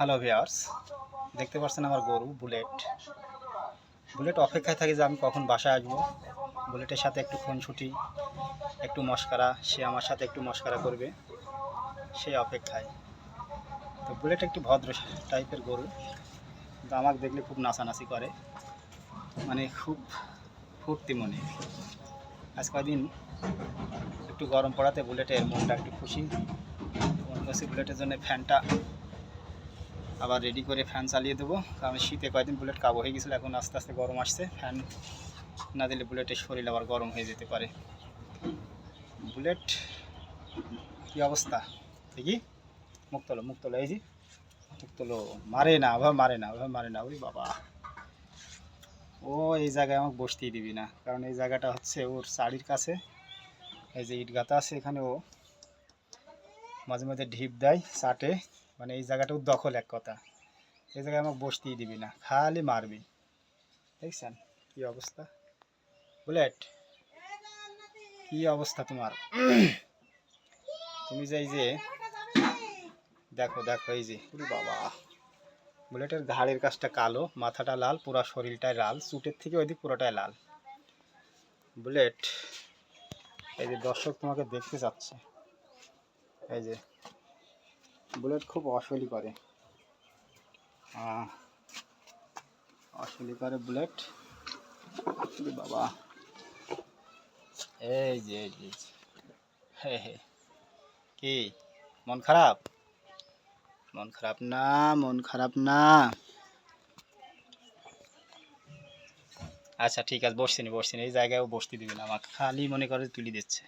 Hello viewers, দেখতে পাচ্ছেন আমার গরু বুলেট। বুলেট অপেক্ষায় থাকে যে আমি কখন বাসায় আসবো। বুলেটের সাথে একটু খুনসুটি, একটু মশকরা, সে আমার সাথে একটু মশকরা করবে, সেই অপেক্ষায়। তো বুলেট একটু ভদ্র টাইপের গরু, কিন্তু আমাকে দেখলে খুব নাচানাচি করে, মানে খুব ফুর্তি মনে। আজ কয়দিন একটু গরম পড়াতে বুলেটের মনটা একটু খুশি। মনে করছি বুলেটের জন্য ফ্যানটা আবার রেডি করে ফ্যান চালিয়ে দেবো, কারণ শীতে কয়েকদিন বুলেট কাবু হয়ে গেছিলো, এখন আস্তে আস্তে গরম আসছে। ফ্যান না দিলে বুলেটের শরীর আবার গরম হয়ে যেতে পারে। বুলেট কি অবস্থা দেখি, মুখ তোলো এই যে মুখ তোলো। মারে না ওভাবে, মারে না ওই বাবা। ও এই জায়গায় আমাকে বসতেই দিবি না, কারণ এই জায়গাটা হচ্ছে ওর চারির কাছে। এই যে ইট গাঁথা আছে এখানে, ও মাঝে মাঝে ঢিপ দেয় চাটে, মানে এই জায়গাটা ওর দখল এক কথা। এই জায়গায় আমাকে বসতেই দিবি না, খালি মারবি। দেখছেন কি অবস্থা? বুলেট কি অবস্থা তোমার? তুমি যে এই যে দেখো দেখো, এই যে বাবা, বুলেটের ঘাড়ের কাছটা কালো, মাথাটা লাল, পুরো শরীরটাই লাল, চুটের থেকে ওইদিক পুরোটাই লাল। বুলেট এই যে দর্শক তোমাকে দেখতে চাচ্ছে। এই যে বুলেট খুব অশৈলী করে, অশৈলী করে বুলেট। বাবা এই যে এই যে হে হে, কি মন খারাপ? মন খারাপ না, মন খারাপ না। আচ্ছা ঠিক আছে, বসছি না, এই জায়গায়ও বসতে দিবি না আমাকে, খালি মনে করে তুলি দিচ্ছে।